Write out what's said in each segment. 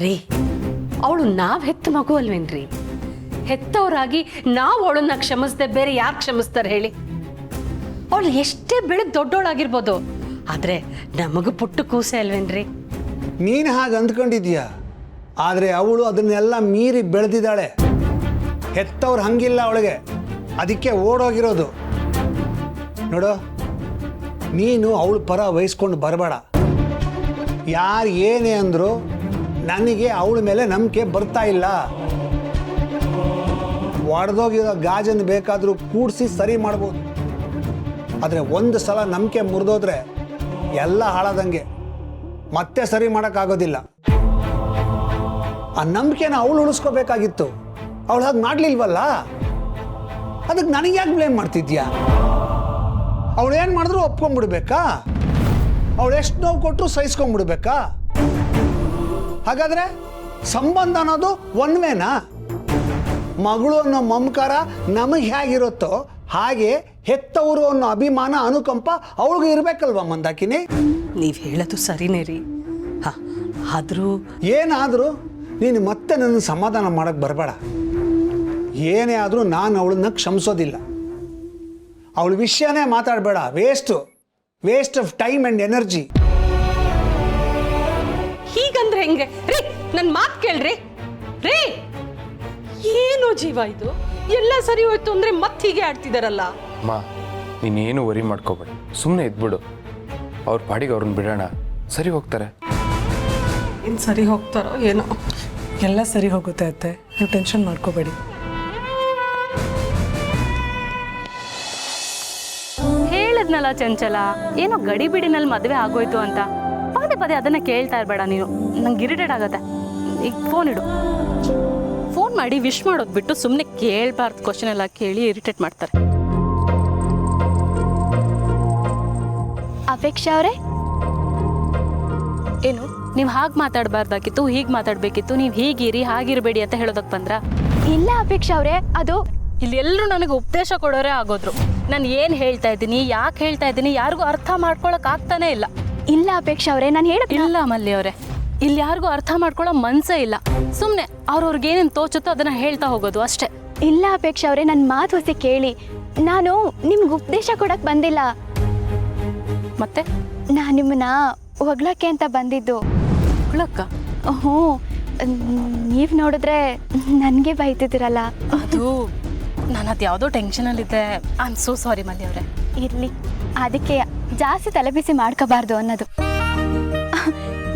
ರೀ ಅವಳು ನಾವ್ ಹೆತ್ತ ಮಗು ಅಲ್ವೇನ್ರಿ? ಹೆತ್ತವರಾಗಿ ನಾವು ಅವಳನ್ನ ಕ್ಷಮಿಸದೆ ಬೇರೆ ಯಾರು ಕ್ಷಮಿಸ್ತಾರೆ ಹೇಳಿ? ಅವಳು ಎಷ್ಟೇ ಬೆಳೆದು ದೊಡ್ಡೋಳಾಗಿರ್ಬೋದು, ಆದ್ರೆ ನಮಗೂ ಪುಟ್ಟ ಕೂಸೆ ಅಲ್ವೇನ್ರಿ? ನೀನು ಹಾಗೆ ಅಂದ್ಕೊಂಡಿದ್ಯಾ, ಆದರೆ ಅವಳು ಅದನ್ನೆಲ್ಲ ಮೀರಿ ಬೆಳೆದಿದ್ದಾಳೆ. ಹೆತ್ತವ್ರು ಹಂಗಿಲ್ಲ ಅವಳಿಗೆ, ಅದಕ್ಕೆ ಓಡೋಗಿರೋದು. ನೋಡು, ನೀನು ಅವಳ ಪರ ವಹಿಸ್ಕೊಂಡು ಬರಬೇಡ. ಯಾರು ಏನೇ ಅಂದರೂ ನನಗೆ ಅವಳ ಮೇಲೆ ನಂಬಿಕೆ ಬರ್ತಾ ಇಲ್ಲ. ಒಡೆದೋಗಿರೋ ಗಾಜನ್ನು ಬೇಕಾದರೂ ಕೂಡಿಸಿ ಸರಿ ಮಾಡ್ಬೋದು, ಆದರೆ ಒಂದು ಸಲ ನಂಬಿಕೆ ಮುರಿದೋದ್ರೆ ಎಲ್ಲ ಹಾಳಾದಂಗೆ, ಮತ್ತೆ ಸರಿ ಮಾಡೋಕ್ಕಾಗೋದಿಲ್ಲ. ಆ ನಂಬಿಕೆನ ಅವಳು ಉಳಿಸ್ಕೋಬೇಕಾಗಿತ್ತು, ಅವಳು ಹಾಗೆ ಮಾಡಲಿಲ್ವಲ್ಲ. ಅದಕ್ಕೆ ನನಗೆ ಯಾಕೆ ಬ್ಲೇಮ್ ಮಾಡ್ತಿದ್ಯಾ? ಅವಳು ಏನು ಮಾಡಿದ್ರು ಒಪ್ಕೊಂಡ್ಬಿಡ್ಬೇಕಾ? ಅವಳು ಎಷ್ಟು ನೋವು ಕೊಟ್ಟರು ಸಹಿಸ್ಕೊಂಡ್ಬಿಡ್ಬೇಕಾ? ಹಾಗಾದ್ರೆ ಸಂಬಂಧ ಅನ್ನೋದು ಒನ್ವೇನಾ? ಮಗಳು ಅನ್ನೋ ಮಮಕಾರ ನಮಗೆ ಹೇಗಿರುತ್ತೋ ಹಾಗೆ ಹೆತ್ತವರು ಅನ್ನೋ ಅಭಿಮಾನ ಅನುಕಂಪ ಅವಳಿಗೂ ಇರಬೇಕಲ್ವ ಮಂದಾಕಿನಿ? ನೀವ್ ಹೇಳೋದು ಸರಿನೇ ರೀ. ಆದ್ರೂ ಏನಾದರೂ ನೀನು ಮತ್ತೆ ನನ್ನ ಸಮಾಧಾನ ಮಾಡಕ್ಕೆ ಬರಬೇಡ. ಏನೇ ಆದರೂ ನಾನು ಅವಳನ್ನ ಕ್ಷಮಿಸೋದಿಲ್ಲ. ಅವಳ ವಿಷಯನೇ ಮಾತಾಡಬೇಡ. Waste of time and energy. ಹೀಗಂದ್ರೆ ಹೆಂಗೆ ರೀ? ನನ್ನ ಮಾತು ಕೇಳ್ರಿ ರೀ. ಏನು ಜೀವ ಇದು? ಎಲ್ಲ ಸರಿ ಹೋಯ್ತು ಅಂದ್ರೆ ಮತ್ತೆ ಹೀಗೆ ಆಡ್ತಿದಾರಲ್ಲ. ಅಮ್ಮ, ನೀನೇನು ವರಿ ಮಾಡ್ಕೋಬೇಡ, ಸುಮ್ಮನೆ ಇದ್ಬಿಡು. ಅವ್ರ ಪಾಡಿಗೆ ಅವ್ರನ್ನ ಬಿಡೋಣ, ಸರಿ ಹೋಗ್ತಾರೆ. ಇನ್ನು ಸರಿ ಹೋಗ್ತಾರೋ ಏನೋ. ಎಲ್ಲ ಸರಿ ಹೋಗುತ್ತೆ ಅತ್ತೆ, ನೀವು ಟೆನ್ಷನ್ ಮಾಡ್ಕೋಬೇಡಿ. ಹೇಳಿದ್ನಲ್ಲ ಚಂಚಲ, ಏನೋ ಗಡಿ ಬಿಡಿನಲ್ಲಿ ಮದುವೆ ಆಗೋಯ್ತು ಅಂತ. ಪದೇ ಪದೇ ಅದನ್ನ ಕೇಳ್ತಾ ಇರಬೇಡ ನೀನು, ನಂಗೆ ಇರಿಟೇಟ್ ಆಗತ್ತೆ. ಈಗ ಫೋನ್ ಇಡು. ಫೋನ್ ಮಾಡಿ ವಿಶ್ ಮಾಡೋದು ಬಿಟ್ಟು ಸುಮ್ಮನೆ ಕೇಳಬಾರ್ದು ಕ್ವಶನ್ ಎಲ್ಲ ಕೇಳಿ ಇರಿಟೇಟ್ ಮಾಡ್ತಾರೆ. ಅಪೇಕ್ಷಾ ಅವರೇ, ಏನು ನೀವು ಹಾಗೆ ಮಾತಾಡಬಾರ್ದಾಗಿತ್ತು, ಹೀಗೆ ಮಾತಾಡಬೇಕಿತ್ತು, ನೀವು ಹೀಗಿರಿ ಹಾಗಿರಬೇಡಿ ಅಂತ ಹೇಳೋದಕ್ಕೆ ಬಂದ್ರ? ಇಲ್ಲ ಅಪೇಕ್ಷಾ ಅವರೇ, ಅದು ಇಲ್ಲಿ ಎಲ್ಲರೂ ನನಗೆ ಉಪದೇಶ ಕೊಡೋರೇ ಆಗೋದ್ರು. ನಾನು ಏನು ಹೇಳ್ತಾ ಇದ್ದೀನಿ, ಯಾಕೆ ಹೇಳ್ತಾ ಇದ್ದೀನಿ, ಯಾರಿಗೂ ಅರ್ಥ ಮಾಡ್ಕೊಳಕ್ ಆಗ್ತಾನೆ ಇಲ್ಲ. ಇಲ್ಲ ಅಪೇಕ್ಷಾ ಅವರೇ, ನಾನು ಹೇಳ ಇಲ್ಲ ಮಲ್ಲಿ ಅವರೇ, ಇಲ್ಲಿ ಯಾರಿಗೂ ಅರ್ಥ ಮಾಡ್ಕೊಳ್ಳೋ ಮನ್ಸೇ ಇಲ್ಲ. ಸುಮ್ಮನೆ ಅವ್ರವ್ರಿಗೆ ಏನೇನು ತೋಚುತ್ತೋ ಅದನ್ನ ಹೇಳ್ತಾ ಹೋಗೋದು ಅಷ್ಟೇ. ಇಲ್ಲ ಅಪೇಕ್ಷಾ ಅವರೇ, ನನ್ನ ಮಾತು ಹೊಸಿ ಕೇಳಿ. ನಾನು ನಿಮ್ಗೆ ಉಪದೇಶ ಕೊಡಕ್ ಬಂದಿಲ್ಲ. ಮತ್ತೆ ನಾನು ನಿಮ್ಮನ್ನ ಹೊಗ್ಳಕ್ಕೆ ಅಂತ ಬಂದಿದ್ದು. ಹುಳಕ್ಕ? ಹ್ಞೂ, ನೀವು ನೋಡಿದ್ರೆ ನನಗೆ ಬೈತಿದ್ದೀರಲ್ಲ. ಅದು ನಾನು ಅದು ಯಾವುದೋ ಟೆನ್ಷನಲ್ಲಿದ್ದೆ. ಐ ಆಮ್ ಸೋ ಸಾರಿ ಮಲ್ಲಿ ಅವರೇ. ಇರಲಿ, ಅದಕ್ಕೆ ಜಾಸ್ತಿ ತಲೆಬಿಸಿ ಮಾಡ್ಕೋಬಾರ್ದು ಅನ್ನೋದು.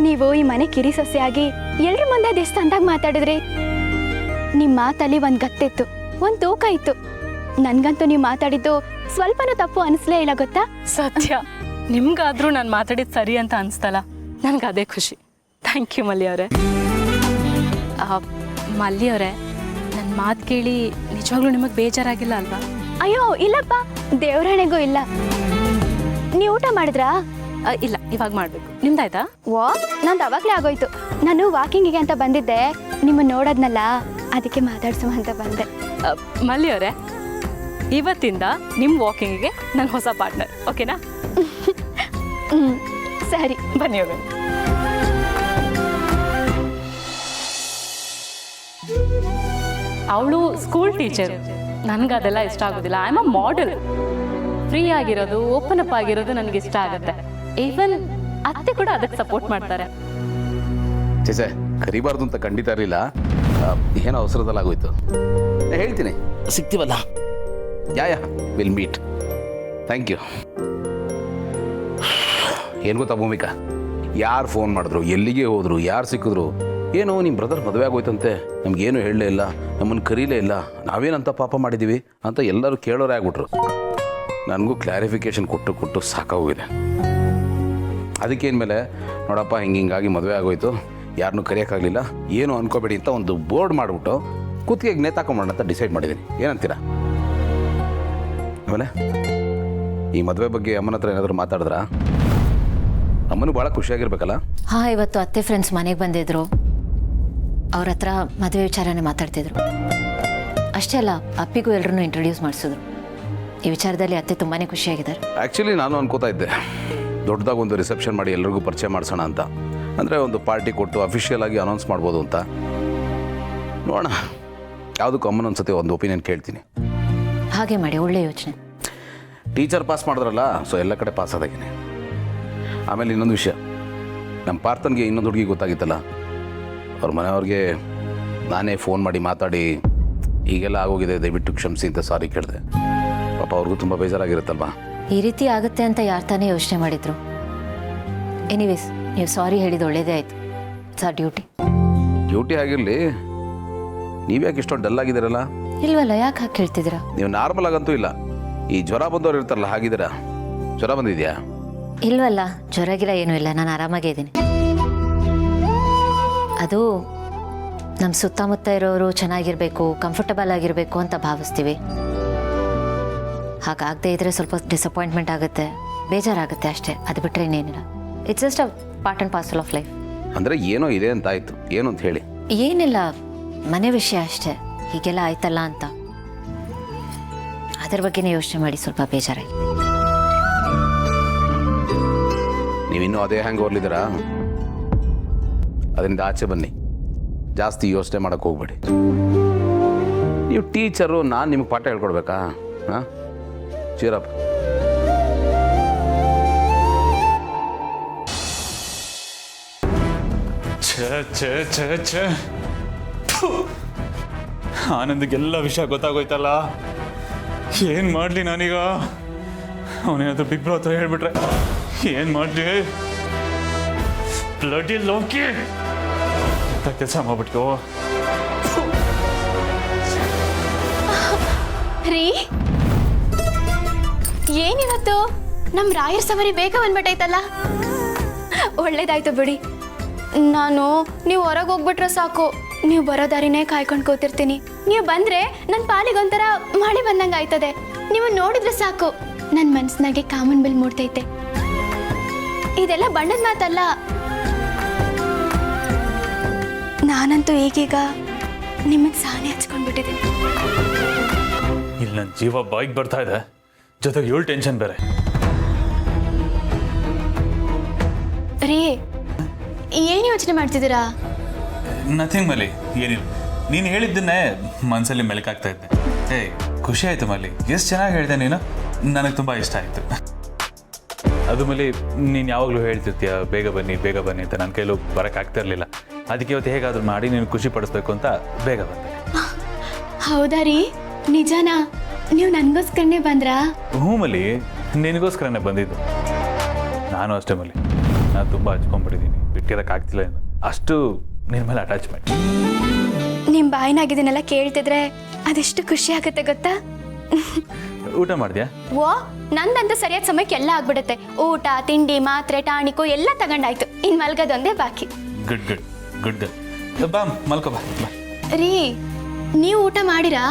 ನೀವು ಈ ಮನೆ ಕಿರಿ ಸೊಸೆಯಾಗಿ ಎಲ್ರ ಮುಂದೆ ಅದೆಷ್ಟು ಅಂದಾಗ ಮಾತಾಡಿದ್ರಿ. ನಿಮ್ಮ ಮಾತಲ್ಲಿ ಒಂದು ಗತ್ತಿತ್ತು, ಒಂದು ತೂಕ ಇತ್ತು. ನನ್ಗಂತೂ ನೀವು ಮಾತಾಡಿದ್ದು ಸ್ವಲ್ಪನೂ ತಪ್ಪು ಅನಿಸ್ಲೇ ಇಲ್ಲ, ಗೊತ್ತಾ? ಸತ್ಯ, ನಿಮ್ಗಾದ್ರೂ ನಾನು ಮಾತಾಡಿದ್ದು ಸರಿ ಅಂತ ಅನಿಸ್ತಲ್ಲ, ನನಗೆ ಅದೇ ಖುಷಿ. ಥ್ಯಾಂಕ್ ಯು ಮಲ್ಲಿ ಅವರೇ. ಮಲ್ಲಿ ಅವರೇ, ನನ್ನ ಮಾತು ಕೇಳಿ ನಿಜವಾಗ್ಲೂ ನಿಮಗೆ ಬೇಜಾರಾಗಿಲ್ಲ ಅಲ್ವಾ? ಅಯ್ಯೋ ಇಲ್ಲಪ್ಪ, ದೇವ್ರಾಣೆಗೂ ಇಲ್ಲ. ನೀವು ಊಟ ಮಾಡಿದ್ರಾ? ಇಲ್ಲ, ಇವಾಗ ಮಾಡಬೇಕು. ನಿಮ್ದಾಯ್ತಾ? ವಾ, ನಂದು ಅವಾಗಲೇ ಆಗೋಯ್ತು. ನಾನು ವಾಕಿಂಗಿಗೆ ಅಂತ ಬಂದಿದ್ದೆ, ನಿಮ್ಮ ನೋಡೋದ್ನಲ್ಲ, ಅದಕ್ಕೆ ಮಾತಾಡ್ಸೋ ಅಂತ ಬಂದೆ. ಮಲ್ಲಿ ಅವರೇ, ಇವತ್ತಿಂದ ನಿಮ್ಮ ವಾಕಿಂಗಿಗೆ ನನ್ನ ಹೊಸ ಪಾರ್ಟ್ನರ್, ಓಕೆನಾ? ಸರಿ, ಬನ್ನಿ ಹೋಗೋಣ. ಅವಳು ಸ್ಕೂಲ್ ಟೀಚರ್, ನನಗೆ ಅದೆಲ್ಲ ಇಷ್ಟ ಆಗೋದಿಲ್ಲ. I am a model. Free ಆಗಿರೋದು, ಓಪನ್ ಅಪ್ ಆಗಿರೋದು ನನಗೆ ಇಷ್ಟ ಆಗುತ್ತೆ. ಈವನ್ ಅತ್ತೆ ಕೂಡ ಅದಕ್ಕೆ ಸಪೋರ್ಟ್ ಮಾಡ್ತಾರೆ. ಚೇಸೆ, ಕರಿಬಾರ್ದು ಅಂತ ಖಂಡಿತ ಇರಲಿಲ್ಲ, ಏನೋ ಅವಸರದಲ್ಲಾಗೋಯ್ತು. ಹೇಳ್ತೀನಿ, ಸಿಗ್ತೀವಲ್ಲ. Yeah will meet. Thank you. ಏನು ಗೊತ್ತಾ ಭೂಮಿಕಾ, ಯಾರು ಫೋನ್ ಮಾಡಿದ್ರು, ಎಲ್ಲಿಗೆ ಹೋದ್ರು, ಯಾರು ಸಿಕ್ಕಿದ್ರು, ಏನೋ ನಿಮ್ಮ ಬ್ರದರ್ ಮದುವೆ ಆಗೋಯ್ತಂತೆ, ನಮಗೇನು ಹೇಳಲೇ ಇಲ್ಲ, ನಮ್ಮನ್ನು ಕರೀಲೇ ಇಲ್ಲ, ನಾವೇನಂತ ಪಾಪ ಮಾಡಿದ್ದೀವಿ ಅಂತ ಎಲ್ಲರೂ ಕೇಳೋರೇ ಆಗ್ಬಿಟ್ರು. ನನಗೂ ಕ್ಲಾರಿಫಿಕೇಷನ್ ಕೊಟ್ಟು ಸಾಕಾಗೋಗಿದೆ. ಅದಕ್ಕೇನು ಮೇಲೆ ನೋಡಪ್ಪ, ಹಿಂಗಾಗಿ ಮದುವೆ ಆಗೋಯ್ತು, ಯಾರನ್ನೂ ಕರೆಯೋಕ್ಕಾಗಲಿಲ್ಲ, ಏನು ಅನ್ಕೋಬೇಡಿ ಅಂತ ಒಂದು ಬೋರ್ಡ್ ಮಾಡಿಬಿಟ್ಟು ಕುತ್ತಿಗೆಗೆ ನೇತಾಕೊಂಬೋಣ ಅಂತ ಡಿಸೈಡ್ ಮಾಡಿದ್ದೀನಿ. ಏನಂತೀರಾ? ಆಮೇಲೆ ಈ ಮದುವೆ ಬಗ್ಗೆ ಅಮ್ಮನ ಹತ್ರ ಏನಾದರೂ ಮಾತಾಡಿದ್ರಾ? ಅಮ್ಮನೂ ಭಾಳ ಖುಷಿಯಾಗಿರ್ಬೇಕಲ್ಲ? ಹಾಂ, ಇವತ್ತು ಅತ್ತೆ ಫ್ರೆಂಡ್ಸ್ ಮನೆಗೆ ಬಂದಿದ್ರು. ಅವ್ರ ಹತ್ರ ಮದುವೆ ವಿಚಾರನೇ ಮಾತಾಡ್ತಿದ್ರು. ಅಷ್ಟೇ ಅಲ್ಲ, ಅಪ್ಪಿಗೂ ಎಲ್ಲರೂ ಇಂಟ್ರೊಡ್ಯೂಸ್ ಮಾಡಿಸಿದ್ರು. ಈ ವಿಚಾರದಲ್ಲಿ ಅತ್ತೆ ತುಂಬಾ ಖುಷಿಯಾಗಿದ್ದಾರೆ. ಆ್ಯಕ್ಚುಲಿ ನಾನು ಅನ್ಕೋತಾ ಇದ್ದೆ, ದೊಡ್ಡದಾಗಿ ಒಂದು ರಿಸೆಪ್ಷನ್ ಮಾಡಿ ಎಲ್ರಿಗೂ ಪರಿಚಯ ಮಾಡಿಸೋಣ ಅಂತ. ಅಂದರೆ ಒಂದು ಪಾರ್ಟಿ ಕೊಟ್ಟು ಅಫಿಷಿಯಲ್ ಆಗಿ ಅನೌನ್ಸ್ ಮಾಡ್ಬೋದು ಅಂತ ನೋಡೋಣ. ಯಾವುದಕ್ಕೂ ಅಮ್ಮನ ಒಂದ್ಸತಿ ಒಂದು ಒಪಿನಿಯನ್ ಕೇಳ್ತೀನಿ. ಹಾಗೆ ಮಾಡಿ, ಒಳ್ಳೆ ಯೋಚನೆ. ಟೀಚರ್ ಪಾಸ್ ಮಾಡಿದ್ರಲ್ಲ, ಸೊ ಎಲ್ಲ ಕಡೆ ಪಾಸ್ ಆದಾಗೇನೆ. ಆಮೇಲೆ ಇನ್ನೊಂದು ವಿಷಯ, ನಮ್ಮ ಪಾರ್ಥನ್ಗೆ ಇನ್ನೊಂದು ಹುಡುಗಿ ಗೊತ್ತಾಗಿತ್ತಲ್ಲ, ಅವ್ರ ಮನೆಯವ್ರಿಗೆ ನಾನೇ ಫೋನ್ ಮಾಡಿ ಮಾತಾಡಿ ಈಗೆಲ್ಲ ಆಗೋಗಿದೆ, ದಯವಿಟ್ಟು ಕ್ಷಮಿಸಿ ಅಂತ ಸಾರಿ ಕೇಳಿದೆ. ಪಾಪ ಅವ್ರಿಗೂ ತುಂಬ ಬೇಜಾರಾಗಿರುತ್ತಲ್ವಾ. ಈ ರೀತಿ ಆಗುತ್ತೆ ಅಂತ ಯಾರು ತಾನೇ ಯೋಚನೆ ಮಾಡಿದ್ರು. ಎನಿವೇಸ್, ನೀವು ಸಾರಿ ಹೇಳಿದ್ದು ಒಳ್ಳೇದೇ ಆಯಿತು. ಸರ್ ಡ್ಯೂಟಿ ಆಗಿರಲಿ, ನೀವ್ಯಾಕೆ ಇಷ್ಟೊಂದು ಡಲ್ ಆಗಿದ್ದೀರಲ್ಲ? ಇಲ್ವಲ್ಲ, ಯಾಕೆ ಹಾಕಿ ಕೇಳ್ತಿದ್ದೀರಾ? ನೀವು ನಾರ್ಮಲ್ ಆಗಂತೂ ಇಲ್ಲ, ಈ ಜ್ವರ ಬಂದವ್ರು ಇರ್ತಾರಲ್ಲ ಹಾಗಿದ್ದೀರಾ? ಜ್ವರ ಬಂದಿದೆಯಾ? ಇಲ್ವಲ್ಲ, ಜ್ವರಗಿರ ಏನೂ ಇಲ್ಲ, ನಾನು ಆರಾಮಾಗೇ ಇದ್ದೀನಿ. ಅದು ನಮ್ಮ ಸುತ್ತಮುತ್ತ ಇರೋರು ಚೆನ್ನಾಗಿರಬೇಕು, ಕಂಫರ್ಟಬಲ್ ಆಗಿರಬೇಕು ಅಂತ ಭಾವಿಸ್ತೀವಿ. ಹಾಗಾಗದೇ ಇದ್ರೆ ಸ್ವಲ್ಪ ಡಿಸಪಾಯಿಂಟ್ಮೆಂಟ್ ಆಗುತ್ತೆ, ಬೇಜಾರಾಗುತ್ತೆ ಅಷ್ಟೇ. ಅದು ಬಿಟ್ಟರೆ ಇನ್ನೇನಿಲ್ಲ. It's just a part and parcel of life. ಅಂದರೆ ಏನೋ ಇದೆ ಅಂತ ಆಯಿತು, ಏನು ಅಂತ ಹೇಳಿ. ಏನಿಲ್ಲ, ಮನೆ ವಿಷಯ ಅಷ್ಟೇ. ಹೀಗೆಲ್ಲ ಆಯ್ತಲ್ಲ ಅಂತ ಅದ್ರ ಬಗ್ಗೆನೇ ಯೋಚನೆ ಮಾಡಿ ಸ್ವಲ್ಪ ಬೇಜಾರಾಗಿ. ನೀವಿನ್ನೂ ಅದೇ ಹ್ಯಾಂಗ್ ಓರ್ಲಿದ್ದೀರಾ? ಅದರಿಂದ ಆಚೆ ಬನ್ನಿ, ಜಾಸ್ತಿ ಯೋಚನೆ ಮಾಡೋಕ್ಕೆ ಹೋಗ್ಬೇಡಿ. ನೀವು ಟೀಚರು, ನಾನು ನಿಮಗೆ ಪಾಠ ಹೇಳ್ಕೊಡ್ಬೇಕಾ? ಹಾಂ, ಚೀರಪ್ಪ. ಆನಂದಿಗೆಲ್ಲ ವಿಷಯ ಗೊತ್ತಾಗೋಯ್ತಲ್ಲ, ಏನು ಮಾಡಲಿ ನಾನೀಗ? ಅವನೇನಾದ್ರೂ ಬಿಗ್ ಬ್ರೋ ಹತ್ರ ಹೇಳ್ಬಿಟ್ರೆ ಏನು ಮಾಡಲಿ? ಬ್ಲಡಿ ಲೋಕಿ ಕೆಲಸ ಮಾಡ್ಬಿಟ್ಟು. ರೀ, ಏನಿವತ್ತು ನಮ್ಮ ರಾಯರ್ ಸವಾರಿ ಬೇಗ ಬಂದ್ಬಿಟ್ಟೈತಲ್ಲ. ಒಳ್ಳೇದಾಯ್ತು ಬಿಡಿ. ನಾನು ನೀವು ಹೊರಗೆ ಹೋಗ್ಬಿಟ್ರೆ ಸಾಕು, ನೀವು ಬರೋ ದಾರಿನೇ ಕಾಯ್ಕೊಂಡು ಕೂತಿರ್ತೀನಿ. ನೀವು ಬಂದರೆ ನನ್ನ ಪಾಲಿಗೊಂಥರ ಮಳೆ ಬಂದಂಗೆ ಆಯ್ತದೆ. ನೀವು ನೋಡಿದ್ರೆ ಸಾಕು, ನನ್ನ ಮನಸ್ಸಿನಾಗೆ ಕಾಮನ್ ಬಿಲ್ ಮೂಡ್ತೈತೆ. ಇದೆಲ್ಲ ಬಣ್ಣದ ಮಾತಲ್ಲ. ನಾನಂತೂ ಈಗೀಗ ನಿಮಗೆ ಸಾನೆ ಹಚ್ಕೊಂಡ್ಬಿಟ್ಟಿದ್ದೀನಿ. ಇಲ್ಲಿ ನನ್ನ ಜೀವ ಬಾಯಿಗೆ ಬರ್ತಾ ಇದೆ, ಜೊತೆಗೆ 7 ಟೆನ್ಷನ್ ಬೇರೆ. ರೀ, ಏನು ಯೋಚನೆ ಮಾಡ್ತಿದ್ದೀರಾ? ನಥಿಂಗ್ ಮಲಿ, ಏನಿಲ್ಲ. ನೀನು ಹೇಳಿದ್ದನ್ನೇ ಮನಸ್ಸಲ್ಲಿ ಮೆಲುಕಾಗ್ತಾ ಇದ್ದೆ. ಖುಷಿ ಆಯಿತು ಮಲ್ಲಿ, ಎಷ್ಟು ಚೆನ್ನಾಗಿ ಹೇಳಿದೆ ನೀನು, ನನಗೆ ತುಂಬ ಇಷ್ಟ ಆಯಿತು. ಅದು ಮಲ್ಲಿ, ನೀನು ಯಾವಾಗಲೂ ಹೇಳ್ತಿರ್ತೀಯ ಬೇಗ ಬನ್ನಿ ಬೇಗ ಬನ್ನಿ ಅಂತ. ನನ್ನ ಕೈಲೂ ಬರೋಕ್ಕಾಗ್ತಾ ಇರಲಿಲ್ಲ. ಅದಕ್ಕೆ ಇವತ್ತು ಹೇಗಾದರೂ ಮಾಡಿ ನೀನು ಖುಷಿ ಪಡಿಸ್ಬೇಕು ಅಂತ ಬೇಗ ಬಂದೆ. ಹೌದಾ ರೀ, ನಿಜನಾ? ನೀವು ನನಗೋಸ್ಕರನೇ ಬಂದ್ರಾ? ಹ್ಞೂ ಮಲ್ಲಿ, ನಿನಗೋಸ್ಕರನೇ ಬಂದಿದ್ದು. ನಾನು ಅಷ್ಟೇ ಮಲ್ಲಿ, ನಾನು ತುಂಬ ಹಚ್ಕೊಂಡ್ಬಿಟ್ಟಿದ್ದೀನಿ, ಬಿಟ್ಟಿರೋಕ್ಕಾಗ್ತಿಲ್ಲ ಏನು, ಅಷ್ಟು ನಿನ್ನ ಮೇಲೆ ಅಟ್ಯಾಚ್ಮೆಂಟ್. ನಿಮ್ಮ ಬಾಯಿನಾಗಿದ್ದೀನೆಲ್ಲ ಕೇಳ್ತಿದ್ರೆ ಅದೆಷ್ಟು ಖುಷಿ ಆಗುತ್ತೆ ಗೊತ್ತಾ? ಊಟ ಮಾಡಿದ್ಯಾ? ಓ, ನಂದಂತೂ ಸರಿಯಾದ ಸಮಯಕ್ಕೆ ಎಲ್ಲ ಆಗ್ಬಿಡುತ್ತೆ. ಊಟ, ತಿಂಡಿ, ಮಾತ್ರೆ, ಟಾಣಿಕು ಎಲ್ಲ ತಗೊಂಡಾಯ್ತು. ಇನ್ನು ಮಲ್ಗೋದೊಂದೇ ಬಾಕಿ. Good good good girl. ಬಾ ಮಲ್ಕೋ, ಬಾ ಬಾ. ರೀ, ನೀವು ಊಟ ಮಾಡಿರಾ?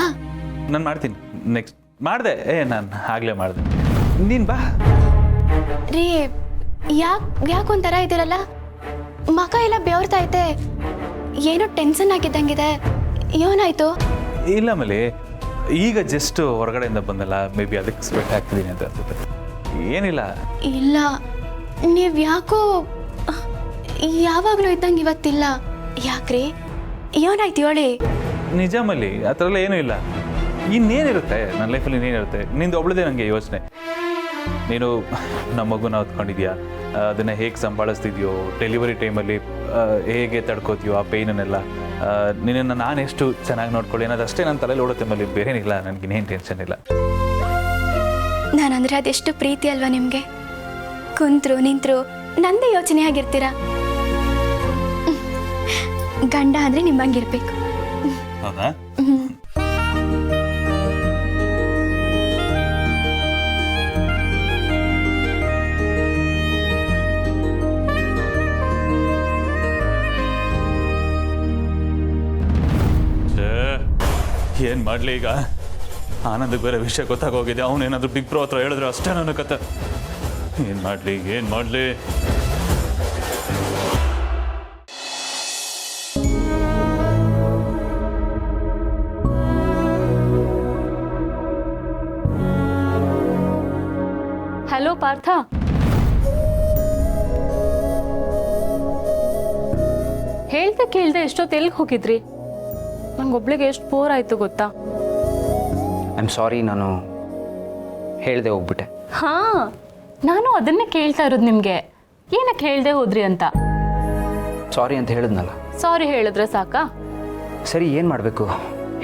ನಾನು ಮಾಡ್ತೀನಿ, ನೆಕ್ಸ್ಟ್ ಮಾಡಿದೆ. ನಾನು ಆಗಲೇ ಮಾಡಿದೆ, ನೀನು ಬಾ. ರೀ, ಯಾಕೊಂಥರ ಇದ್ದೀರಲ್ಲ? ಮಕ ಎಲ್ಲ ಬೆವರ್ತೈತೆ, ಏನೋ ಟೆನ್ಷನ್ ಆಗಿದ್ದಂಗಿದೆ. ಏನಾಯ್ತು? ಇಲ್ಲ ಮಲ್ಲಿ, ಈಗ ಜಸ್ಟ್ ಹೊರಗಡೆಯಿಂದ ಬಂದಲ್ಲ, ಮೇ ಬಿ ಅದಕ್ಕೆ ಸ್ವೆಟ್ ಆಗ್ತಿದ್ದೀನಿ ಅಂತ ಅನ್ಸುತ್ತೆ. ಏನಿಲ್ಲ. ಇಲ್ಲ, ನೀವು ಯಾಕೋ ಯಾವಾಗಲೂ ಇದ್ದಂಗೆ ಇವತ್ತಿಲ್ಲ. ಯಾಕ್ರಿ, ಏನಾಯ್ತು ಹೇಳಿ? ನಿಜ ಮಲ್ಲಿ, ಆ ಥರ ಎಲ್ಲ ಏನೂ ಇಲ್ಲ. ಇನ್ನೇನಿರುತ್ತೆ ನನ್ನ ಲೈಫಲ್ಲಿ, ಇನ್ನೇನಿರುತ್ತೆ? ನಿಂದು ಒಬ್ಳದೇ ನನಗೆ ಯೋಚನೆ. ನೀನು ನಮ್ಮ ಮಗುನ ಹೊತ್ಕೊಂಡಿದ್ಯಾ, ಅದನ್ನು ಹೇಗೆ ಸಂಭಾಳಿಸ್ತಿದ್ಯೋ, ಡೆಲಿವರಿ ಟೈಮಲ್ಲಿ ಹೇಗೆ ತಡ್ಕೋತೀಯೋ ಆ ಪೇಯ್ನನ್ನೆಲ್ಲ, ನಿನ್ನನ್ನು ನಾನು ಎಷ್ಟು ಚೆನ್ನಾಗಿ ನೋಡ್ಕೊಳ್ಳಿ ಅನ್ನೋದು ಅಷ್ಟೇ ನನ್ನ ತಲೆಯಲ್ಲಿ ಓಡುತ್ತೆ ಮಲ್ಲಿ, ಬೇರೇನಿಲ್ಲ. ನನಗಿನ್ನೇನು ಟೆನ್ಷನ್ ಇಲ್ಲ. ನಾನಂದ್ರೆ ಅದೆಷ್ಟು ಪ್ರೀತಿ ಅಲ್ವಾ ನಿಮಗೆ? ಕುಂತ್ರು ನಿಂತರು ನಂದೇ ಯೋಚನೆ ಆಗಿರ್ತೀರಾ. ಗಂಡ ಅಂದರೆ ನಿಮ್ಮಂಗಿರ್ಬೇಕು. ಹೌದಾ? ಏನು ಮಾಡಲಿ ಈಗ? ಆನಂದಕ್ಕೆ ಬೇರೆ ವಿಷಯ ಗೊತ್ತಾಗೋಗಿದೆ. ಅವನೇನಾದರೂ ಬಿಗ್ ಬ್ರೋ ಹತ್ರ ಹೇಳಿದ್ರೆ ಅಷ್ಟೇ ನನ್ನ ಕತೆ. ಏನು ಮಾಡಲಿ? ಹಲೋ ಪಾರ್ಥ. ಹೇಳ್ದೆ ಕೇಳ್ದೆ ಎಷ್ಟೊತ್ತು ಎಲ್ಲಿಗೆ ಹೋಗಿದ್ರಿ? ನಂಗೊಬ್ಳಿಗೆ ಎಷ್ಟು ಬೋರ್ ಆಯಿತು ಗೊತ್ತಾ? ಐ ಆಮ್ ಸಾರಿ, ನಾನು ಹೇಳ್ದೆ ಹೋಗ್ಬಿಟ್ಟೆ. ಹಾಂ, ನಾನು ಅದನ್ನೇ ಕೇಳ್ತಾ ಇರೋದು ನಿಮಗೆ, ಏನಕ್ಕೆ ಹೇಳ್ದೆ ಹೋದ್ರಿ ಅಂತ. ಸಾರಿ ಅಂತ ಹೇಳಿದ್ನಲ್ಲ. ಸಾರಿ ಹೇಳಿದ್ರೆ ಸಾಕಾ? ಸರಿ, ಏನು ಮಾಡಬೇಕು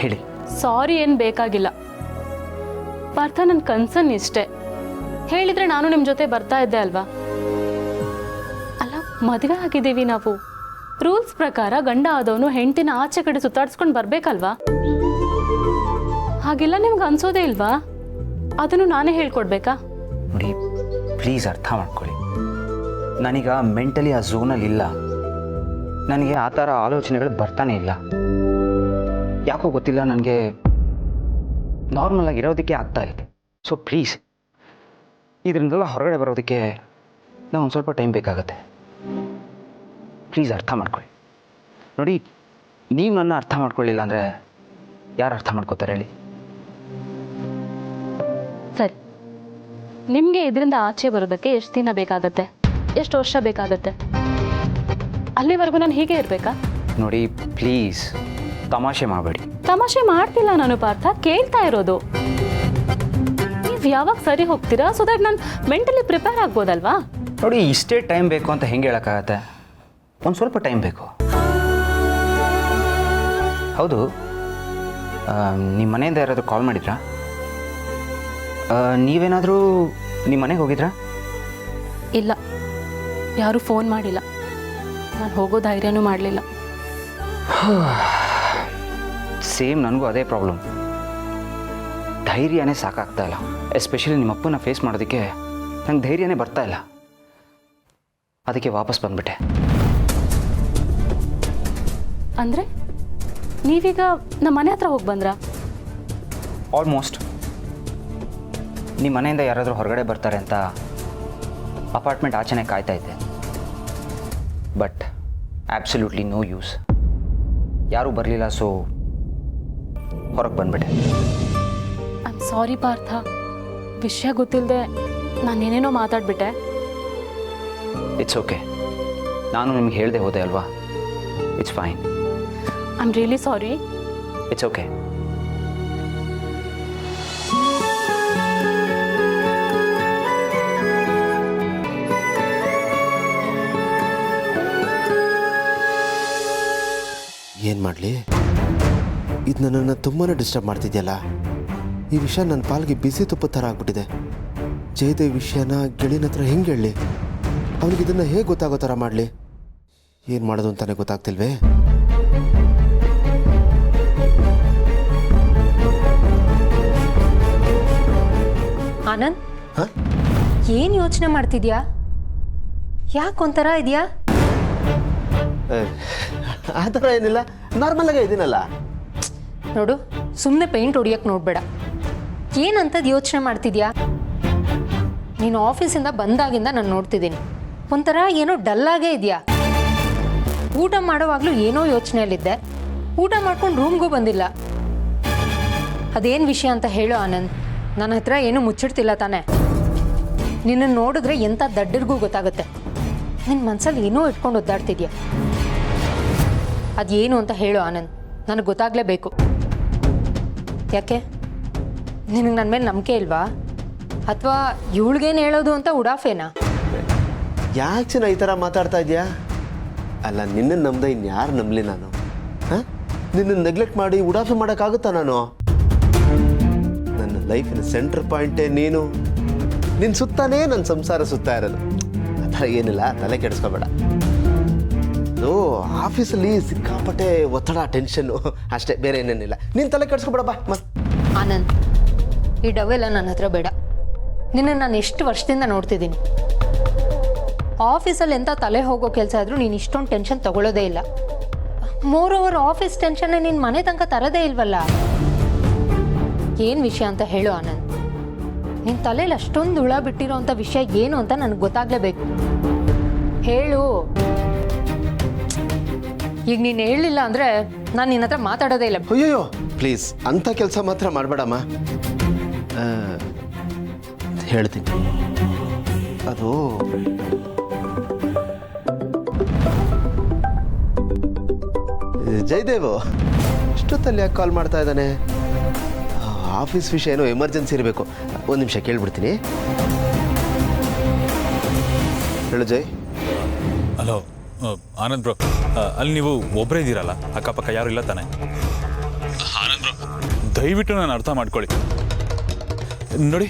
ಹೇಳಿ. ಸಾರಿ ಏನು ಬೇಕಾಗಿಲ್ಲ ಪಾರ್ಥ, ನನ್ನ ಕನ್ಸನ್ ಇಷ್ಟೇ. ಹೇಳಿದ್ರೆ ನಾನು ನಿಮ್ಮ ಜೊತೆ ಬರ್ತಾ ಇದ್ದೆ ಅಲ್ವಾ? ಅಲ್ಲ, ಮದುವೆ ಆಗಿದ್ದೀವಿ ನಾವು. ರೂಲ್ಸ್ ಪ್ರಕಾರ ಗಂಡ ಆದವನು ಹೆಂಡತಿನ ಆಚೆ ಕಡೆ ಸುತ್ತಾಡ್ಸ್ಕೊಂಡು ಬರ್ಬೇಕಲ್ವಾ? ಹಾಗೆಲ್ಲ ನಿಮ್ಗೆ ಅನ್ಸೋದೇ ಇಲ್ವಾ? ಅದನ್ನು ನಾನೇ ಹೇಳ್ಕೊಡ್ಬೇಕಾ? ನೋಡಿ, ಪ್ಲೀಸ್ ಅರ್ಥ ಮಾಡ್ಕೊಳ್ಳಿ. ನಾನೀಗ ಮೆಂಟಲಿ ಆ ಝೋನಲ್ಲಿ ಇಲ್ಲ. ನನಗೆ ಆ ಥರ ಆಲೋಚನೆಗಳು ಬರ್ತಾನೆ ಇಲ್ಲ. ಯಾಕೋ ಗೊತ್ತಿಲ್ಲ, ನನಗೆ ನಾರ್ಮಲಾಗಿ ಇರೋದಕ್ಕೆ ಆಗ್ತಾ ಇದೆ. ಸೊ ಪ್ಲೀಸ್, ಇದರಿಂದೆಲ್ಲ ಹೊರಗಡೆ ಬರೋದಕ್ಕೆ ನಾವು ಒಂದು ಸ್ವಲ್ಪ ಟೈಮ್ ಬೇಕಾಗತ್ತೆ. ಪ್ಲೀಸ್ ಅರ್ಥ ಮಾಡ್ಕೊಳ್ಳಿ. ನೋಡಿ, ನೀವು ನನ್ನ ಅರ್ಥ ಮಾಡ್ಕೊಳ್ಳಿಲ್ಲ ಅಂದರೆ ಯಾರು ಅರ್ಥ ಮಾಡ್ಕೋತಾರೆ ಹೇಳಿ? ಸರಿ, ನಿಮಗೆ ಇದರಿಂದ ಆಚೆ ಬರೋದಕ್ಕೆ ಎಷ್ಟು ದಿನ ಬೇಕಾಗತ್ತೆ? ಎಷ್ಟು ವರ್ಷ ಬೇಕಾಗತ್ತೆ? ಅಲ್ಲಿವರೆಗೂ ನಾನು ಹೀಗೆ ಇರಬೇಕಾ? ನೋಡಿ ಪ್ಲೀಸ್, ತಮಾಷೆ ಮಾಡಬೇಡಿ. ತಮಾಷೆ ಮಾಡ್ತಿಲ್ಲ ನಾನು ಪಾರ್ಥ, ಕೇಳ್ತಾ ಇರೋದು. ನೀವು ಯಾವಾಗ ಸರಿ ಹೋಗ್ತೀರಾ, ಸೊ ದಟ್ ನಾನು ಮೆಂಟಲಿ ಪ್ರಿಪೇರ್ ಆಗ್ಬೋದಲ್ವಾ? ನೋಡಿ, ಇಷ್ಟೇ ಟೈಮ್ ಬೇಕು ಅಂತ ಹೆಂಗೆ ಹೇಳೋಕ್ಕಾಗತ್ತೆ? ಒಂದು ಸ್ವಲ್ಪ ಟೈಮ್ ಬೇಕು. ಹೌದು, ನಿಮ್ಮ ಮನೆಯಿಂದ ಯಾರಾದರೂ ಕಾಲ್ ಮಾಡಿದ್ರಾ? ನೀವೇನಾದರೂ ನಿಮ್ಮ ಮನೆಗೆ ಹೋಗಿದ್ರಾ? ಇಲ್ಲ, ಯಾರೂ ಫೋನ್ ಮಾಡಿಲ್ಲ. ನಾನು ಹೋಗೋ ಧೈರ್ಯನೂ ಮಾಡಲಿಲ್ಲ. ಸೇಮ್, ನನಗೂ ಅದೇ ಪ್ರಾಬ್ಲಮ್. ಧೈರ್ಯನೇ ಸಾಕಾಗ್ತಾ ಇಲ್ಲ. ಎಸ್ಪೆಷಲಿ ನಿಮ್ಮ ಅಪ್ಪನ ಫೇಸ್ ಮಾಡೋದಕ್ಕೆ ನಂಗೆ ಧೈರ್ಯನೇ ಬರ್ತಾ ಇಲ್ಲ. ಅದಕ್ಕೆ ವಾಪಸ್ ಬಂದ್ಬಿಟ್ಟೆ. ಅಂದರೆ ನೀವೀಗ ನಮ್ಮ ಮನೆ ಹತ್ರ ಹೋಗಿ ಬಂದ್ರಾ? ಆಲ್ಮೋಸ್ಟ್. ನಿಮ್ಮ ಮನೆಯಿಂದ ಯಾರಾದರೂ ಹೊರಗಡೆ ಬರ್ತಾರೆ ಅಂತ ಅಪಾರ್ಟ್ಮೆಂಟ್ ಆಚೆನೇ ಕಾಯ್ತಾ ಇದ್ದೆ. But absolutely no use. ಯಾರೂ ಬರಲಿಲ್ಲ, ಸೊ ಹೊರಗೆ ಬಂದ್ಬಿಟ್ಟೆ. ಐ ಆಮ್ ಸಾರಿ ಪಾರ್ಥ, ವಿಷಯ ಗೊತ್ತಿಲ್ಲದೆ ನಾನೇನೇನೋ ಮಾತಾಡ್ಬಿಟ್ಟೆ. It's okay. ನಾನು ನಿಮ್ಗೆ ಹೇಳ್ದೆ ಹೋದೆ ಅಲ್ವಾ? It's fine. I am really sorry. It's okay. ಏನು ಮಾಡಲಿ, ಇದು ನನ್ನನ್ನು ತುಂಬಾ ಡಿಸ್ಟರ್ಬ್ ಮಾಡ್ತಿದೆಯಲ್ಲ. ಈ ವಿಷಯ ನನ್ನ ಪಾಲಿಗೆ ಬಿಸಿ ತುಪ್ಪ ಥರ ಆಗ್ಬಿಟ್ಟಿದೆ. ಜಯದೇವ್ ವಿಷಯನ ಗೆಳಿನ ಹತ್ರ ಹೆಂಗೆ ಹೇಳಲಿ? ಅವನಿಗೆ ಇದನ್ನು ಹೇಗೆ ಗೊತ್ತಾಗೋ ಥರ ಮಾಡಲಿ? ಏನು ಮಾಡೋದು ಅಂತಾನೆ ಗೊತ್ತಾಗ್ತಿಲ್ವೇ? ಆನಂದ್, ಏನು ಯೋಚನೆ ಮಾಡ್ತಿದ್ಯಾ? ಯಾಕೊಂಥರ ಇದೆಯಾ? ಆ ಥರ ಏನಿಲ್ಲ, ನಾರ್ಮಲಾಗೇ ಇದ್ದೀನಲ್ಲ. ನೋಡು, ಸುಮ್ಮನೆ ಪೇಂಟ್ ಹೊಡಿಯೋಕ್ಕೆ ನೋಡಬೇಡ. ಏನಂತದ್ದು ಯೋಚನೆ ಮಾಡ್ತಿದ್ಯಾ? ನೀನು ಆಫೀಸಿಂದ ಬಂದಾಗಿಂದ ನಾನು ನೋಡ್ತಿದ್ದೀನಿ, ಒಂಥರ ಏನೋ ಡಲ್ಲಾಗೇ ಇದೆಯಾ. ಊಟ ಮಾಡೋವಾಗಲೂ ಏನೋ ಯೋಚನೆಯಲ್ಲಿದ್ದೆ, ಊಟ ಮಾಡ್ಕೊಂಡು ರೂಮ್ಗೂ ಬಂದಿಲ್ಲ. ಅದೇನು ವಿಷಯ ಅಂತ ಹೇಳು ಆನಂದ್. ನನ್ನ ಹತ್ರ ಏನೂ ಮುಚ್ಚಿಡ್ತಿಲ್ಲ ತಾನೆ? ನಿನ್ನನ್ನು ನೋಡಿದ್ರೆ ಎಂಥ ದಡ್ಡರಿಗೂ ಗೊತ್ತಾಗುತ್ತೆ. ನಿನ್ನ ಮನಸ್ಸಲ್ಲಿ ಏನೋ ಇಟ್ಕೊಂಡು ಒದ್ದಾಡ್ತಿದ್ಯಾ. ಅದೇನು ಅಂತ ಹೇಳು ಆನಂದ್, ನನಗೆ ಗೊತ್ತಾಗಲೇಬೇಕು. ಯಾಕೆ, ನಿನಗೆ ನನ್ನ ಮೇಲೆ ನಂಬಿಕೆ ಇಲ್ವಾ? ಅಥವಾ ಇವಳಿಗೇನು ಹೇಳೋದು ಅಂತ ಉಡಾಫೇನಾ? ಯಾಕೆ ಚಿನ್ನ ಈ ಥರ ಮಾತಾಡ್ತಾ ಇದೆಯಾ? ಅಲ್ಲ, ನಿನ್ನನ್ನು ನಂಬದೆ ಇನ್ಯಾರು ನಂಬಲಿ ನಾನು? ಹಾಂ, ನಿನ್ನನ್ನು ನೆಗ್ಲೆಕ್ಟ್ ಮಾಡಿ ಉಡಾಫೆ ಮಾಡೋಕ್ಕಾಗುತ್ತಾ ನಾನು? ನನ್ನ ಲೈಫಿನ ಸೆಂಟ್ರ್ ಪಾಯಿಂಟೇ ನೀನು. ನಿನ್ನ ಸುತ್ತಾನೇ ನನ್ನ ಸಂಸಾರ ಸುತ್ತಾ ಇರೋದು. ಆ ಥರ ಏನಿಲ್ಲ, ತಲೆ ಕೆಡಿಸ್ಕೋಬೇಡ. ಅದು ಆಫೀಸಲ್ಲಿ ಸಿಕ್ಕಾಪಟ್ಟೆ ಒತ್ತಡ, ಟೆನ್ಷನ್ನು ಅಷ್ಟೇ, ಬೇರೆ ಏನೇನಿಲ್ಲ. ನೀನು ತಲೆ ಕೆಡಿಸ್ಕೋಬೇಡ. ಬಾ ಆನಂದ್, ಈ ಡವೆಲ್ಲ ನನ್ನ ಹತ್ರ ಬೇಡ. ನಿನ್ನನ್ನು ನಾನು ಎಷ್ಟು ವರ್ಷದಿಂದ ನೋಡ್ತಿದ್ದೀನಿ. ಆಫೀಸಲ್ಲಿ ಎಂಥ ತಲೆ ಹೋಗೋ ಕೆಲಸ ಆದರೂ ನೀನು ಇಷ್ಟೊಂದು ಟೆನ್ಷನ್ ತಗೊಳ್ಳೋದೇ ಇಲ್ಲ. ಮೋರ್ ಓವರ್ ಆಫೀಸ್ ಟೆನ್ಷನ್ನೇ ನಿನ್ನ ಮನೆ ತನಕ ತರೋದೇ ಇಲ್ವಲ್ಲ. ಏನು ವಿಷಯ ಅಂತ ಹೇಳು ಆನಂದ್. ನಿನ್ನ ತಲೆಯಲ್ಲಿ ಅಷ್ಟೊಂದು ಹುಳ ಬಿಟ್ಟಿರೋ ಅಂಥ ವಿಷಯ ಏನು ಅಂತ ನನಗೆ ಗೊತ್ತಾಗಲೇಬೇಕು. ಹೇಳು. ಈಗ ನೀನು ಹೇಳಲಿಲ್ಲ ಅಂದರೆ ನಾನು ನಿನ್ನ ಹತ್ರ ಮಾತಾಡೋದೇ ಇಲ್ಲ. ಅಯ್ಯೋ ಪ್ಲೀಸ್, ಅಂಥ ಕೆಲಸ ಮಾತ್ರ ಮಾಡಬೇಡಮ್ಮ. ಹೇಳ್ತೀನಿ. ಅದು ಜಯದೇವು ಇಷ್ಟೊತ್ತಲ್ಲಿ ಯಾಕೆ ಕಾಲ್ ಮಾಡ್ತಾ ಇದ್ದಾನೆ? ಆಫೀಸ್ ವಿಷಯ ಏನೋ ಎಮರ್ಜೆನ್ಸಿ ಇರಬೇಕು. ಒಂದು ನಿಮಿಷ ಕೇಳ್ಬಿಡ್ತೀನಿ. ಹೇಳು ಜಯ್. ಹಲೋ ಆನಂದ್ ಬ್ರೋ, ಅಲ್ಲಿ ನೀವು ಒಬ್ಬರೇ ಇದ್ದೀರಲ್ಲ, ಅಕ್ಕಪಕ್ಕ ಯಾರು ಇಲ್ಲ ತಾನೆ? ಆನಂದ್ ಬ್ರೋ, ದಯವಿಟ್ಟು ನಾನು ಅರ್ಥ ಮಾಡ್ಕೊಳ್ಳಿ. ನೋಡಿ,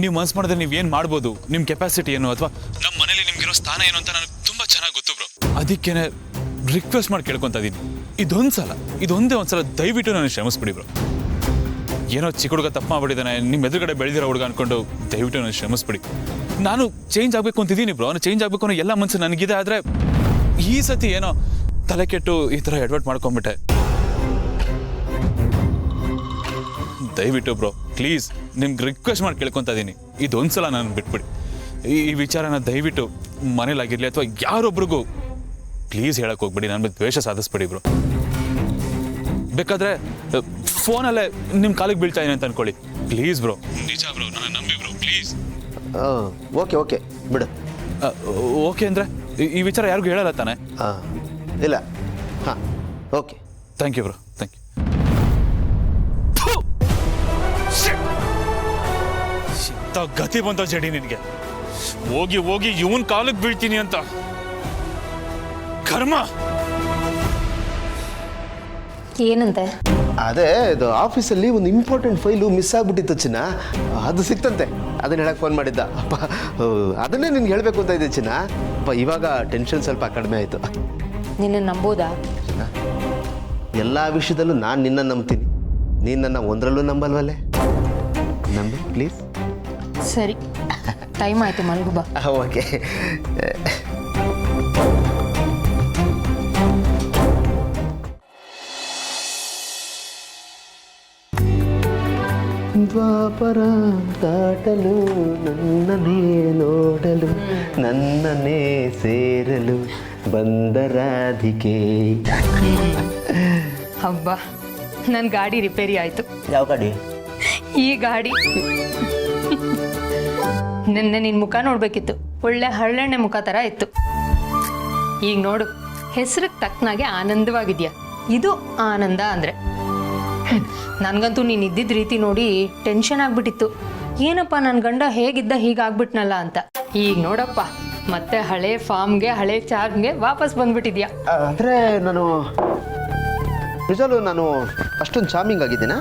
ನೀವು ಮನ್ಸು ಮಾಡಿದ್ರೆ ನೀವು ಏನು ಮಾಡ್ಬೋದು, ನಿಮ್ಮ ಕೆಪಾಸಿಟಿ ಏನು ಅಥವಾ ನಮ್ಮ ಮನೇಲಿ ನಿಮ್ಗಿರೋ ಸ್ಥಾನ ಏನು ಅಂತ ನನಗೆ ತುಂಬ ಚೆನ್ನಾಗಿ ಗೊತ್ತು ಬ್ರೋ. ಅದಕ್ಕೇನೆ ರಿಕ್ವೆಸ್ಟ್ ಮಾಡಿ ಕೇಳ್ಕೊತಾ ಇದ್ದೀನಿ, ಇದೊಂದೇ ಒಂದ್ಸಲ ದಯವಿಟ್ಟು ನನಗೆ ಕ್ಷಮಿಸ್ಬಿಡಿ ಬ್ರೋ. ಏನೋ ಚಿಕ್ಕ ಹುಡುಗ ತಪ್ಪು ಮಾಡ್ಬಿಟ್ಟಿದ್ದಾನೆ, ನಿಮ್ಮ ಎದುರುಗಡೆ ಬೆಳೆದಿರೋ ಹುಡುಗ ಅನ್ಕೊಂಡು ದಯವಿಟ್ಟು ನನಗೆ ಕ್ಷಮಿಸ್ಬಿಡಿ. ನಾನು ಚೇಂಜ್ ಆಗಬೇಕು ಅಂತಿದ್ದೀನಿ ಬ್ರೋ, ನಾನು ಚೇಂಜ್ ಆಗಬೇಕು ಅನ್ನೋ ಎಲ್ಲ ಮನಸ್ಸು ನನಗಿದೆ. ಆದರೆ ಈ ಸತಿ ಏನೋ ತಲೆ ಕೆಟ್ಟು ಈ ಥರ ಎಡ್ವರ್ಟ್ ಮಾಡ್ಕೊಂಬಿಟ್ಟೆ. ದಯವಿಟ್ಟು ಬ್ರೋ ಪ್ಲೀಸ್ ನಿಮ್ಗೆ ರಿಕ್ವೆಸ್ಟ್ ಮಾಡಿ ಕೇಳ್ಕೊತಾ ಇದ್ದೀನಿ, ಇದೊಂದ್ಸಲ ನಾನು ಬಿಟ್ಬಿಡಿ. ಈ ವಿಚಾರನ ದಯವಿಟ್ಟು ಮನೇಲಾಗಿರಲಿ ಅಥವಾ ಯಾರೊಬ್ರಿಗೂ ಪ್ಲೀಸ್ ಹೇಳಕ್ಕೆ ಹೋಗ್ಬಿಡಿ, ನನ್ನ ಮೇಲೆ ದ್ವೇಷ ಸಾಧಿಸ್ಬಿಡಿ ಬ್ರೋ. ಬೇಕಾದ್ರೆ ಫೋನಲ್ಲೇ ನಿಮ್ಮ ಕಾಲಿಗೆ ಬೀಳ್ತಾ ಇದೀನಿ ಅಂತ ಅನ್ಕೊಳ್ಳಿ, ಪ್ಲೀಸ್ ಬ್ರೋ. ನಿಜ ಬ್ರೋ, ನನ್ನ ನಂಬಿ ಬ್ರೋ, ಪ್ಲೀಸ್. ಓಕೆ ಬಿಡು. ಓಕೆ ಅಂದರೆ ಈ ವಿಚಾರ ಯಾರಿಗೂ ಹೇಳಲ್ಲ ತಾನೆ? ಇಲ್ಲ. ಹಾಂ, okay. Thank you bro, thank you. ಗತಿ ಬಂತ ಜಡಿ ನಿನಗೆ, ಹೋಗಿ ಹೋಗಿ ಇವನ್ ಕಾಲಿಗೆ ಬೀಳ್ತೀನಿ ಅಂತ. ಕರ್ಮ. ಏನಂತೆ? ಅದೇ ಇದು ಆಫೀಸಲ್ಲಿ ಒಂದು ಇಂಪಾರ್ಟೆಂಟ್ ಫೈಲು ಮಿಸ್ ಆಗಿಬಿಟ್ಟಿತ್ತು ಚಿನ್ನ, ಅದು ಸಿಕ್ತಂತೆ. ಅದನ್ನ ಹೇಳಕ್ಕೆ ಫೋನ್ ಮಾಡಿದ್ದ ಅಪ್ಪ. ಅದನ್ನೇ ನಿನ್ಗೆ ಹೇಳಬೇಕು ಅಂತ ಇದೆ ಚಿನ್ನ. ಅಪ್ಪ ಇವಾಗ ಟೆನ್ಷನ್ ಸ್ವಲ್ಪ ಕಡಿಮೆ ಆಯಿತು. ನಿನ್ನ ನಂಬೋದಾ? ಎಲ್ಲ ವಿಷಯದಲ್ಲೂ ನಾನು ನಿನ್ನ ನಂಬ್ತೀನಿ, ನೀನು ನನ್ನ ಒಂದರಲ್ಲೂ ನಂಬಲ್ವಲ್ಲೇ. ನಂಬಿ ಪ್ಲೀಸ್. ಸರಿ, ಟೈಮ್ ಆಯಿತು, ಮಲ್ಗು ಬಾ. ಓಕೆ. ದ್ವಾಪರ ದಾಟಲು ನನ್ನನ್ನೇ ನೋಡಲು ನನ್ನನ್ನೇ ಸೇರಲು ಬಂದ ರಾಧಿಕೆ. ಹಬ್ಬ, ನನ್ನ ಗಾಡಿ ರಿಪೇರಿ ಆಯಿತು. ಯಾವ ಗಾಡಿ? ಈ ಗಾಡಿ. ನಿನ್ನೆ ನಿನ್ನ ಮುಖ ನೋಡಬೇಕಿತ್ತು, ಒಳ್ಳೆ ಹಳ್ಳೆಣ್ಣೆ ಮುಖ ಥರ ಇತ್ತು. ಈಗ ನೋಡು, ಹೆಸರಿಗೆ ತಕ್ಕನಾಗೆ ಆನಂದವಾಗಿದ್ಯಾ. ಇದು ಆನಂದ ಅಂದರೆ. ನನಗಂತೂ ನೀನು ಇದ್ದಿದ್ದ ರೀತಿ ನೋಡಿ ಟೆನ್ಷನ್ ಆಗ್ಬಿಟ್ಟಿತ್ತು. ಏನಪ್ಪ ನನ್ನ ಗಂಡ ಹೇಗಿದ್ದ ಹೀಗಾಗ್ಬಿಟ್ನಲ್ಲ ಅಂತ. ಈಗ ನೋಡಪ್ಪ, ಮತ್ತೆ ಹಳೆ ಫಾರ್ಮ್ಗೆ ಹಳೆ ಚಾರ್ಜ್ಗೆ ವಾಪಸ್ ಬಂದ್ಬಿಟ್ಟಿದ್ಯಾ. ಅಂದರೆ ನಿಜಾಲು ನಾನು ಅಷ್ಟೊಂದು ಚಾರ್ಮಿಂಗ್ ಆಗಿದ್ದೀನಾ?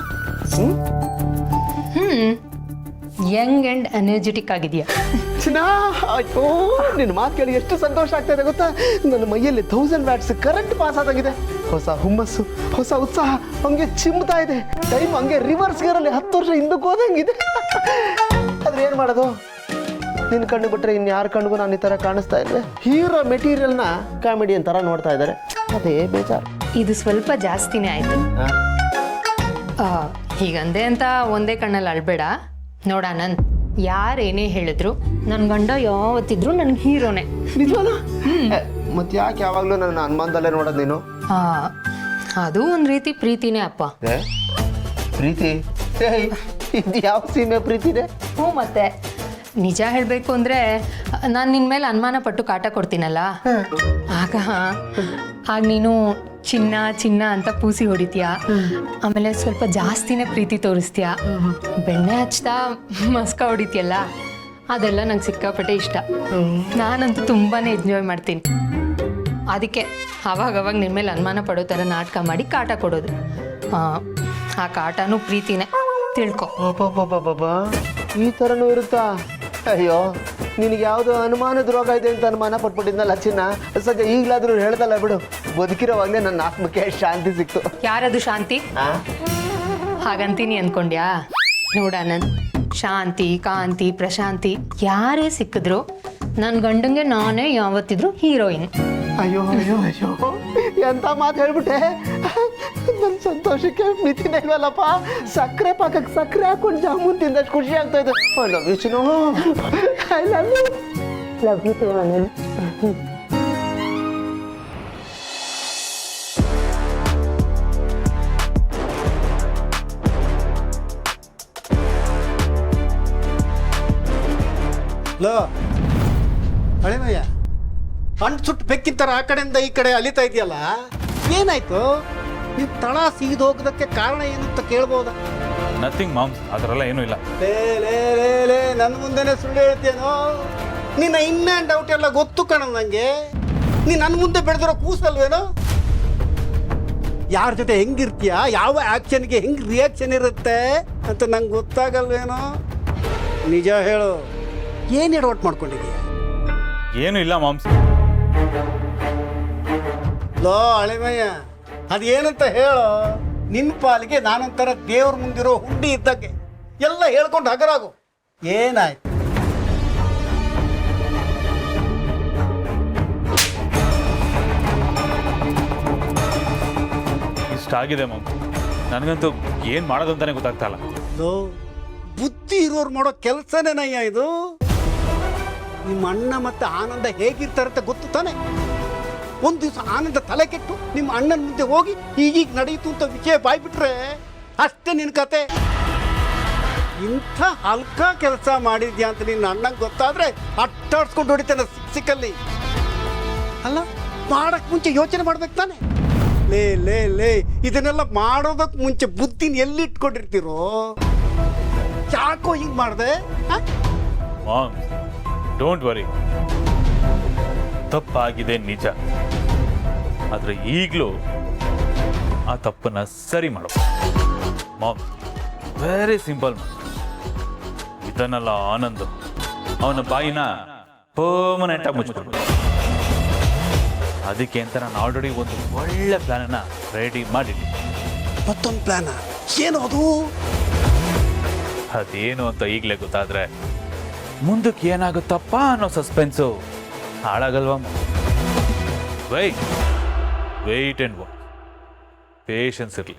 ಯಂಗ್ ಆ್ಯಂಡ್ ಎನರ್ಜೆಟಿಕ್ ಆಗಿದೆಯಾ? ಆಯ್ತು, ನಿನ್ನ ಮಾತು ಕೇಳಿ ಎಷ್ಟು ಸಂತೋಷ ಆಗ್ತಾ ಇದೆ ಗೊತ್ತಾ. ನನ್ನ ಮೈಯಲ್ಲಿ 1000 ವ್ಯಾಟ್ಸ್ ಕರೆಂಟ್ ಪಾಸ್ ಆದಾಗಿದೆ. ಹೊಸ ಹುಮ್ಮಸ್ಸು, ಹೊಸ ಉತ್ಸಾಹ ಹಂಗೆ ಚಿಮ್ತಾ ಇದೆ. ಟೈಮ್ ಹಂಗೆ ರಿವರ್ಸ್ ಗೇರಲ್ಲಿ 10 ವರ್ಷ ಹಿಂದಕ್ಕೆ ಹೋದಂಗಿದೆ. ಆದ್ರೆ ಏನು ಮಾಡೋದು, ನಿನ್ನ ಕಣ್ಣು ಬಿಟ್ಟರೆ ಇನ್ಯಾರ ಕಣ್ಣಿಗೂ ನಾನು ಈ ಥರ ಕಾಣಿಸ್ತಾ ಇದ್ದೆ. ಹೀರೋ ಮೆಟೀರಿಯಲ್ನ ಕಾಮಿಡಿಯನ್ ಥರ ನೋಡ್ತಾ ಇದ್ದಾರೆ, ಅದೇ ಬೇಜಾರು. ಇದು ಸ್ವಲ್ಪ ಜಾಸ್ತಿನೇ ಆಯಿತು. ಹೀಗಂದೆ ಅಂತ ಒಂದೇ ಕಣ್ಣಲ್ಲಿ ಅಳ್ಬೇಡ. ನೋಡ, ನಾನು ಯಾರೇನೇ ಹೇಳಿದ್ರು ನನ್ನ ಗಂಡ ಯಾವತ್ತಿದ್ರು ನನ್ಗೆ ಹೀರೋನೇ. ನಿಜವಾನ? ಮತ್ತೆ ಯಾಕೆ ಯಾವಾಗಲೂ ನನ್ನ ಅನುಮಾನದಲ್ಲೇ ನೋಡೋದು ನೀನು? ಅದು ಒಂದು ರೀತಿ ಪ್ರೀತಿನೇ ಅಪ್ಪ. ಪ್ರೀತಿ? ಇದು ಯಾವ ಸೀಮೆ ಪ್ರೀತಿನೇ? ಹ್ಞೂ, ಮತ್ತೆ ನಿಜ ಹೇಳಬೇಕು ಅಂದರೆ ನಾನು ನಿನ್ನ ಮೇಲೆ ಅನುಮಾನ ಪಟ್ಟು ಕಾಟ ಕೊಡ್ತೀನಲ್ಲ, ಆಗ ನೀನು ಚಿನ್ನ ಚಿನ್ನ ಅಂತ ಪೂಸಿ ಹೊಡಿತೀಯ. ಆಮೇಲೆ ಸ್ವಲ್ಪ ಜಾಸ್ತಿನೇ ಪ್ರೀತಿ ತೋರಿಸ್ತೀಯ. ಬೆಣ್ಣೆ ಹಚ್ತಾ ಮಸ್ಕ ಹೊಡಿತೀಯಲ್ಲ, ಅದೆಲ್ಲ ನಂಗೆ ಸಿಕ್ಕಾಪಟ್ಟೆ ಇಷ್ಟ. ನಾನಂತೂ ತುಂಬಾ ಎಂಜಾಯ್ ಮಾಡ್ತೀನಿ. ಅದಕ್ಕೆ ಅವಾಗವಾಗ ನಿನ್ನ ಮೇಲೆ ಅನುಮಾನ ಪಡೋ ಥರ ನಾಟಕ ಮಾಡಿ ಕಾಟ ಕೊಡೋದು. ಆ ಕಾಟನೂ ಪ್ರೀತಿನೇ, ತಿಳ್ಕೊ. ಈ ಥರನೂ ಇರುತ್ತಾ? ಅಯ್ಯೋ, ನಿನಗೆ ಯಾವುದೋ ಅನುಮಾನದ ರೋಗ ಇದೆ ಅಂತ ಅನುಮಾನ ಪಟ್ಬಿಟ್ಟಿದ್ನಲ್ಲ ಚಿನ್ನ. ಸದ್ಯ ಈಗಲಾದರೂ ಹೇಳ್ದಲ್ಲ ಬಿಡು, ಬದುಕಿರೋವಾಗಲೇ ನನ್ನ ಆತ್ಮಕ್ಕೆ ಶಾಂತಿ ಸಿಕ್ತು. ಯಾರದು ಶಾಂತಿ? ಹಾಗಂತೀನಿ ಅಂದ್ಕೊಂಡ್ಯಾ? ನೋಡ, ನನ್ ಶಾಂತಿ, ಕಾಂತಿ, ಪ್ರಶಾಂತಿ ಯಾರೇ ಸಿಕ್ಕಿದ್ರು ನನ್ನ ಗಂಡಂಗೆ ನಾನೇ ಯಾವತ್ತಿದ್ರು ಹೀರೋಯಿನ್. ಅಯ್ಯೋ ಅಯ್ಯೋ ಅಯ್ಯೋ, ಎಂತ ಮಾತು ಹೇಳ್ಬಿಟ್ಟೆ. ನನ್ನ ಸಂತೋಷಕ್ಕೆ ಮಿತಿನೇ ಇಲ್ವಲ್ಲಪ್ಪ. ಸಕ್ಕರೆ ಪಾಕಕ್ಕೆ ಸಕ್ಕರೆ ಹಾಕೊಂಡು ಜಾಮೂನ್ ತಿಂದಷ್ಟು ಖುಷಿ ಆಗ್ತಾ ಇದೆ. ಐ ಲವ್ ಯು ಚಿನ್ನು. I love you. Love you too. ಲೋ ಹಳೆಮಯ್ಯ, ಅಂಟು ಸುಟ್ಟು ಬೆಕ್ಕಿನ ಥರ ಆ ಕಡೆಯಿಂದ ಈ ಕಡೆ ಅಲಿತಾ ಇದೆಯಲ್ಲ, ಏನಾಯ್ತು? ನೀನು ತಳ ಸೀದೋಗೋದಕ್ಕೆ ಕಾರಣ ಏನು ಅಂತ ಕೇಳ್ಬೋದಾ? ನಥಿಂಗ್ ಮಾಮ್ಸ್, ಆ ಥರ ಎಲ್ಲ ಏನೂ ಇಲ್ಲ. ಲೇ ನನ್ನ ಮುಂದೆನೇ ಸುಳ್ಳು ಹೇಳ್ತೇನೋ? ನಿನ್ನ ಇನ್ ಆ್ಯಂಡ್ ಔಟ್ ಎಲ್ಲ ಗೊತ್ತು ಕಣ ನನಗೆ. ನೀನು ನನ್ನ ಮುಂದೆ ಬೆಳೆದಿರೋ ಕೂಸಲ್ವೇನೋ? ಯಾರ ಜೊತೆ ಹೆಂಗಿರ್ತೀಯ, ಯಾವ ಆ್ಯಕ್ಷನ್ಗೆ ಹೆಂಗೆ ರಿಯಾಕ್ಷನ್ ಇರುತ್ತೆ ಅಂತ ನಂಗೆ ಗೊತ್ತಾಗಲ್ವೇನೋ? ನಿಜ ಹೇಳು, ಏನು ಎಡವಟ್ಟು ಮಾಡ್ಕೊಂಡಿದೀಯ? ಏನೂ ಇಲ್ಲ ಮಾಮ್ಸ್. ಲೋ ಅಳಿಮಯ್ಯ, ಅದೇನಂತ ಹೇಳು. ನಿನ್ನ ಪಾಲಿಗೆ ನಾನೊಂಥರ ದೇವ್ರ ಮುಂದಿರೋ ಹುಂಡಿ ಇದ್ದಕ್ಕೆ ಎಲ್ಲ ಹೇಳ್ಕೊಂಡು ಹಗರಾಗು. ಏನಾಯ್ತು? ಇಷ್ಟಾಗಿದೆ ಮಾಮ್ಸ್, ನನಗಂತೂ ಏನು ಮಾಡೋದು ಅಂತಾನೆ ಗೊತ್ತಾಗ್ತಾ ಇಲ್ಲ. ಲೋ, ಬುದ್ಧಿ ಇರೋರು ಮಾಡೋ ಕೆಲಸನೇನಯ್ಯ ಇದು? ನಿಮ್ಮ ಅಣ್ಣ ಮತ್ತೆ ಆನಂದ ಹೇಗಿರ್ತಾರಂತ ಗೊತ್ತು ತಾನೆ? ಒಂದು ದಿವಸ ಆನಂದ ತಲೆ ಕೆಟ್ಟು ನಿಮ್ಮ ಅಣ್ಣನ ಮುಂದೆ ಹೋಗಿ ಈಗೀಗ ನಡೆಯಿತು ಅಂತ ವಿಷಯ ಬಾಯ್ಬಿಟ್ರೆ ಅಷ್ಟೇ ನಿನ್ನ ಕತೆ. ಇಂಥ ಹಲ್ಕ ಕೆಲಸ ಮಾಡಿದ್ಯಾ ಅಂತ ನಿನ್ನ ಅಣ್ಣಂಗೆ ಗೊತ್ತಾದ್ರೆ ಅಟ್ಟಾಡ್ಸ್ಕೊಂಡು ಹೊಡಿತಾನೆ ಸಿಕ್ಕಲ್ಲಿ. ಅಲ್ಲ, ಮಾಡಕ್ ಮುಂಚೆ ಯೋಚನೆ ಮಾಡ್ಬೇಕು ತಾನೆ? ಲೇ ಇದನ್ನೆಲ್ಲ ಮಾಡೋದಕ್ಕೆ ಮುಂಚೆ ಬುದ್ಧಿನ ಎಲ್ಲಿ ಇಟ್ಕೊಂಡಿರ್ತೀರೋ? ಯಾಕೋ ಹಿಂಗೆ ಮಾಡಿದೆ? ಮಾಮ್ಸ್, ಡೋಂಟ್ ವರಿ, ತಪ್ಪಾಗಿದೆ ನಿಜ. ಆದರೆ ಈಗಲೂ ಆ ತಪ್ಪನ್ನ ಸರಿ ಮಾಡಬೇಕು ಮಾಮ್. Very simple. ಇದನ್ನೆಲ್ಲ ಆನಂದ್ ಅವನ ಬಾಯಿನ ಪರ್ಮನೆಂಟ್ ಆಗಿ ಮುಚ್ಚಿಬಿಡ್ಬೇಕು. ಅದಕ್ಕೆ ಅಂತ ನಾನು ಆಲ್ರೆಡಿ ಒಂದು ಒಳ್ಳೆ ಪ್ಲಾನನ್ನ ರೆಡಿ ಮಾಡಿದ್ದೀನಿ. ಮತ್ತೊಂದು ಪ್ಲಾನ? ಏನು ಅದು? ಅದೇನು ಅಂತ ಈಗಲೇ ಗೊತ್ತಾದ್ರೆ ಮುಂದಕ್ಕೆ ಏನಾಗುತ್ತಪ್ಪ ಅನ್ನೋ ಸಸ್ಪೆನ್ಸು ಹಾಳಾಗಲ್ವಾ? Wait and watch. ಪೇಷನ್ಸ್ ಇರಲಿ.